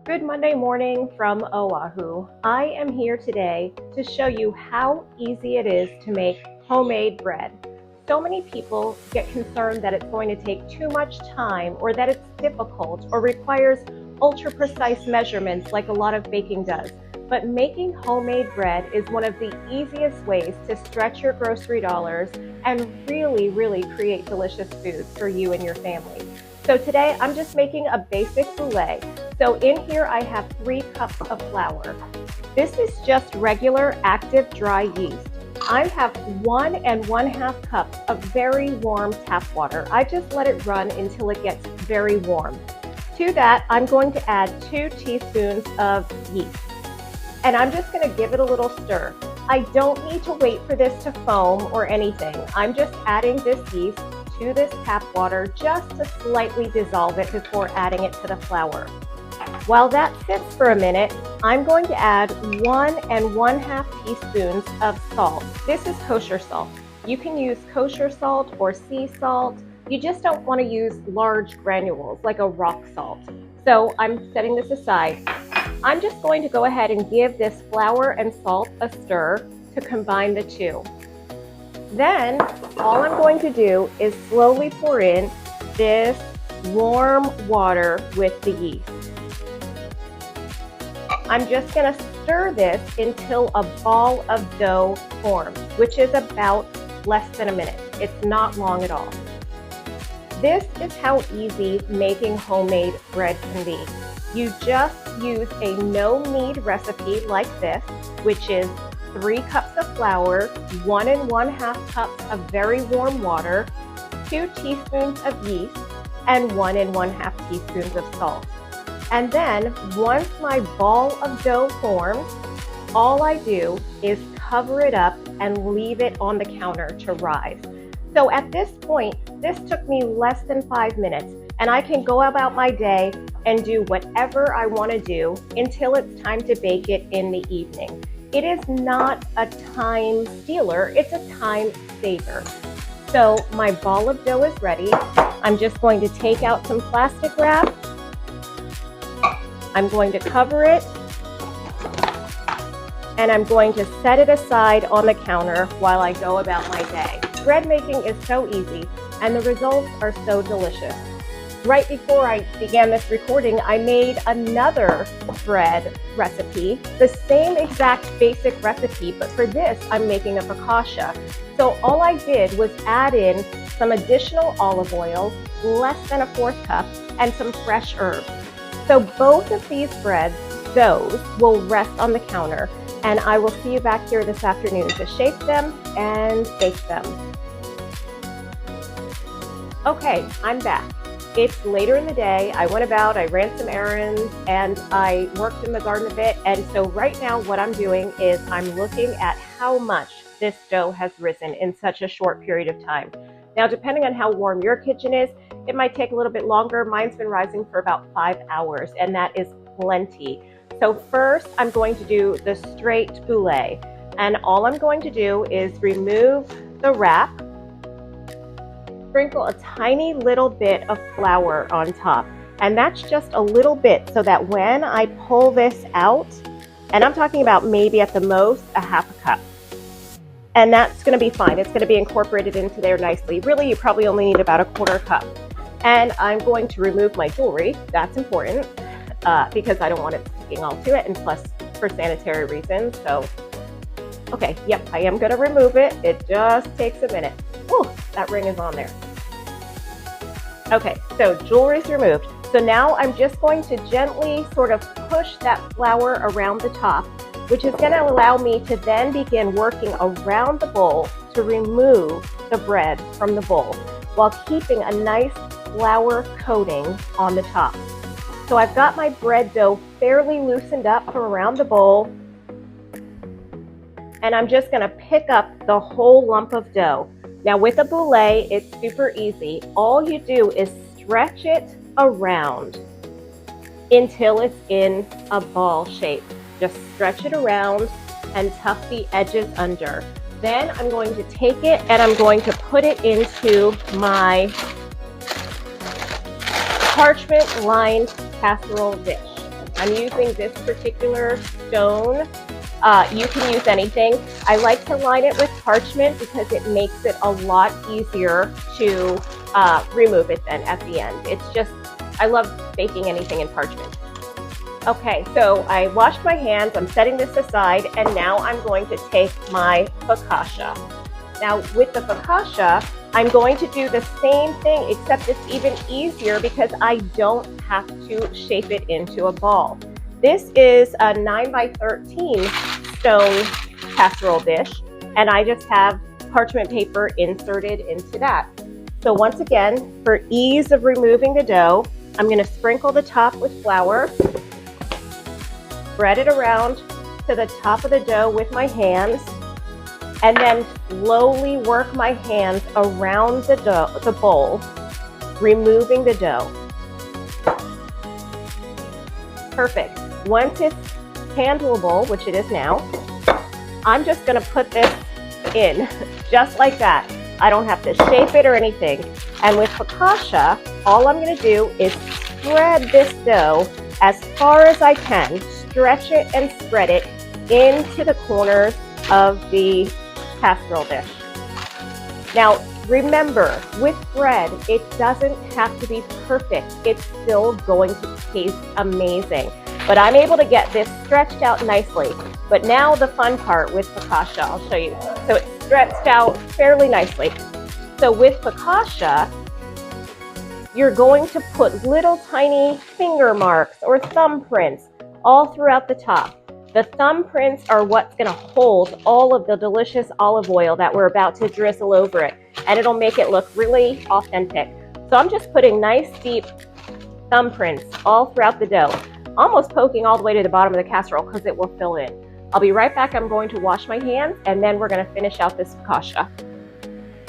Good Monday morning from Oahu. I am here today to show you how easy it is to make homemade bread. So many people get concerned that it's going to take too much time or that it's difficult or requires ultra precise measurements like a lot of baking does. But making homemade bread is one of the easiest ways to stretch your grocery dollars and really create delicious foods for you and your family. So today I'm just making a basic boule. So in here I have 3 cups of flour. This is just regular active dry yeast. I have 1 1/2 cups of very warm tap water. I just let it run until it gets very warm. To that, I'm going to add 2 teaspoons of yeast. And I'm just going to give it a little stir. I don't need to wait for this to foam or anything. I'm just adding this yeast to this tap water just to slightly dissolve it before adding it to the flour. While that sits for a minute, I'm going to add 1 1/2 teaspoons of salt. This is kosher salt. You can use kosher salt or sea salt. You just don't want to use large granules like a rock salt. So I'm setting this aside. I'm just going to go ahead and give this flour and salt a stir to combine the two. Then all I'm going to do is slowly pour in this warm water with the yeast. I'm just going to stir this until a ball of dough forms, which is about less than a minute. It's not long at all. This is how easy making homemade bread can be. You just use a no-knead recipe like this, which is 3 cups of flour, 1 1/2 cups of very warm water, 2 teaspoons of yeast, and 1 1/2 teaspoons of salt. And then once my ball of dough forms, all I do is cover it up and leave it on the counter to rise. So at this point, this took me less than 5 minutes, and I can go about my day and do whatever I want to do until it's time to bake it in the evening. It is not a time stealer, it's a time saver. So my ball of dough is ready. I'm just going to take out some plastic wrap. I'm going to cover it, and I'm going to set it aside on the counter while I go about my day. Bread making is so easy, and the results are so delicious. Right before I began this recording, I made another bread recipe, the same exact basic recipe, but for this, I'm making a focaccia. So all I did was add in some additional olive oil, less than a 1/4 cup, and some fresh herbs. So both of these breads, doughs, will rest on the counter, and I will see you back here this afternoon to shape them and bake them. Okay, I'm back. It's later in the day. I went about, I ran some errands, and I worked in the garden a bit. And so right now what I'm doing is I'm looking at how much this dough has risen in such a short period of time. Now, depending on how warm your kitchen is, it might take a little bit longer. Mine's been rising for about 5 hours, and that is plenty. So first, I'm going to do the straight boule. And all I'm going to do is remove the wrap, sprinkle a tiny little bit of flour on top. And that's just a little bit so that when I pull this out, and I'm talking about maybe at the most a 1/2 cup, and that's going to be fine. It's going to be incorporated into there nicely. Really, you probably only need about a 1/4 cup. And I'm going to remove my jewelry. That's important because I don't want it sticking all to it, and plus for sanitary reasons. So, okay, yep, I am going to remove it. It just takes a minute. Whew, that ring is on there. Okay, so jewelry's removed. So now I'm just going to gently sort of push that flour around the top, which is going to allow me to then begin working around the bowl to remove the bread from the bowl while keeping a nice flour coating on the top. So I've got my bread dough fairly loosened up from around the bowl, and I'm just going to pick up the whole lump of dough. Now with a boule, it's super easy. All you do is stretch it around until it's in a ball shape. Just stretch it around and tuck the edges under. Then I'm going to take it and I'm going to put it into my parchment lined casserole dish. I'm using this particular stone. You can use anything. I like to line it with parchment because it makes it a lot easier to remove it then at the end. It's just, I love baking anything in parchment. Okay, so I washed my hands, I'm setting this aside, and now I'm going to take my focaccia. Now with the focaccia, I'm going to do the same thing, except it's even easier because I don't have to shape it into a ball. This is a 9x13 stone casserole dish, and I just have parchment paper inserted into that. So once again, for ease of removing the dough, I'm going to sprinkle the top with flour, spread it around to the top of the dough with my hands, and then slowly work my hands around the bowl, removing the dough. Perfect. Once it's handleable, which it is now, I'm just going to put this in just like that. I don't have to shape it or anything. And with focaccia, all I'm going to do is spread this dough as far as I can, stretch it and spread it into the corners of the casserole dish. Now, remember, with bread, it doesn't have to be perfect. It's still going to taste amazing. But I'm able to get this stretched out nicely. But now the fun part with focaccia, I'll show you. So it's stretched out fairly nicely. So with focaccia, you're going to put little tiny finger marks or thumbprints all throughout the top. The thumbprints are what's going to hold all of the delicious olive oil that we're about to drizzle over it, and it'll make it look really authentic. So I'm just putting nice deep thumbprints all throughout the dough, almost poking all the way to the bottom of the casserole because it will fill in. I'll be right back. I'm going to wash my hands, and then we're going to finish out this focaccia.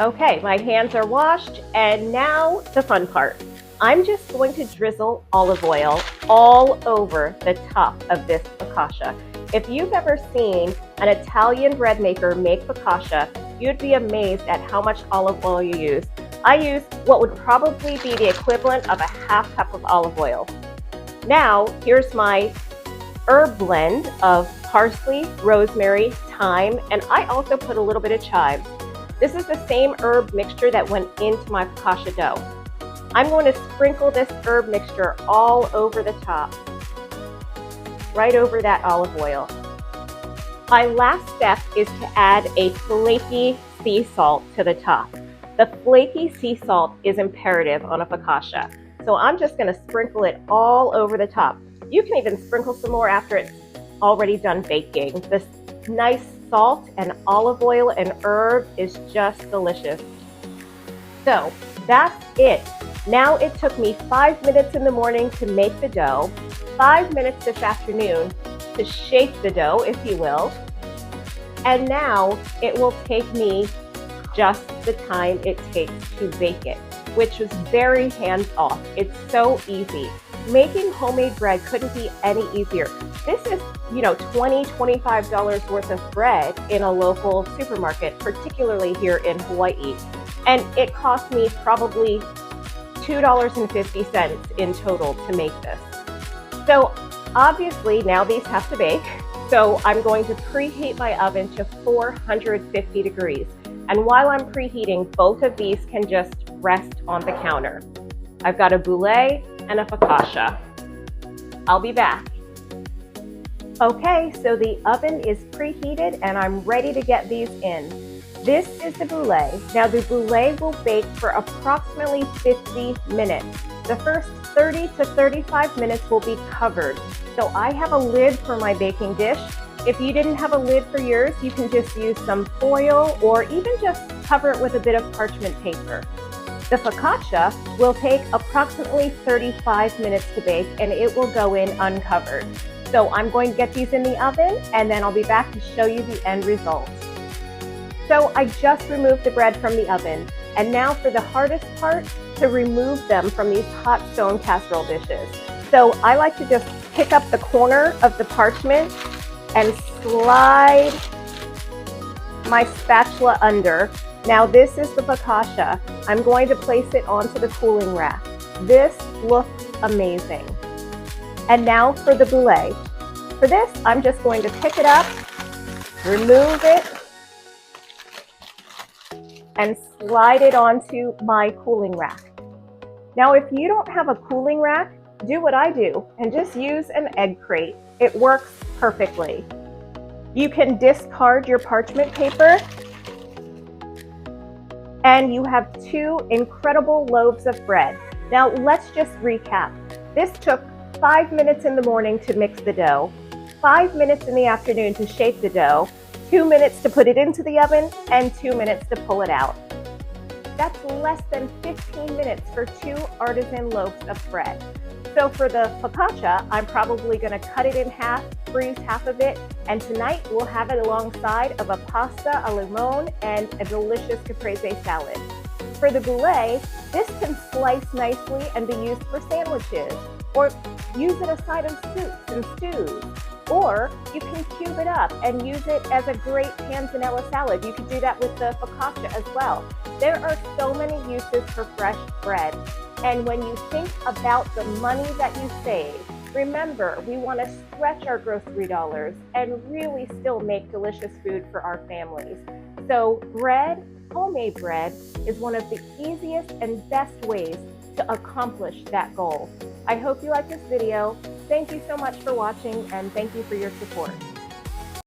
Okay, my hands are washed, and now the fun part. I'm just going to drizzle olive oil all over the top of this focaccia. If you've ever seen an Italian bread maker make focaccia, you'd be amazed at how much olive oil you use. I use what would probably be the equivalent of a half cup of olive oil. Now, here's my herb blend of parsley, rosemary, thyme, and I also put a little bit of chives. This is the same herb mixture that went into my focaccia dough. I'm going to sprinkle this herb mixture all over the top, right over that olive oil. My last step is to add a flaky sea salt to the top. The flaky sea salt is imperative on a focaccia. So I'm just going to sprinkle it all over the top. You can even sprinkle some more after it's already done baking. This nice salt and olive oil and herb is just delicious. So that's it. Now it took me 5 minutes in the morning to make the dough, 5 minutes this afternoon to shape the dough, if you will, and now it will take me just the time it takes to bake it, which was very hands-off. It's so easy. Making homemade bread couldn't be any easier. This is, $20, $25 worth of bread in a local supermarket, particularly here in Hawaii. And it cost me probably $2.50 in total to make this. So obviously now these have to bake. So I'm going to preheat my oven to 450 degrees. And while I'm preheating, both of these can just rest on the counter. I've got a boule and a focaccia. I'll be back. Okay, so the oven is preheated and I'm ready to get these in. This is the boule. Now the boule will bake for approximately 50 minutes. The first 30 to 35 minutes will be covered. So I have a lid for my baking dish. If you didn't have a lid for yours, you can just use some foil or even just cover it with a bit of parchment paper. The focaccia will take approximately 35 minutes to bake and it will go in uncovered. So I'm going to get these in the oven and then I'll be back to show you the end result. So I just removed the bread from the oven, and now for the hardest part, to remove them from these hot stone casserole dishes. So I like to just pick up the corner of the parchment and slide my spatula under. Now this is the focaccia. I'm going to place it onto the cooling rack. This looks amazing. And now for the boule. For this, I'm just going to pick it up, remove it, and slide it onto my cooling rack. Now, if you don't have a cooling rack, do what I do and just use an egg crate. It works perfectly. You can discard your parchment paper, and you have 2 incredible loaves of bread. Now, let's just recap. This took 5 minutes in the morning to mix the dough, 5 minutes in the afternoon to shape the dough, 2 minutes to put it into the oven, and 2 minutes to pull it out. That's less than 15 minutes for 2 artisan loaves of bread. So for the focaccia, I'm probably going to cut it in half, freeze half of it, and tonight we'll have it alongside of a pasta al limone and a delicious caprese salad. For the boule, this can slice nicely and be used for sandwiches, or use it aside of soups and stews. Or you can cube it up and use it as a great panzanella salad. You could do that with the focaccia as well. There are so many uses for fresh bread. And when you think about the money that you save, remember, we want to stretch our grocery dollars and really still make delicious food for our families. So bread, homemade bread, is one of the easiest and best ways to accomplish that goal. I hope you like this video. Thank you so much for watching, and thank you for your support.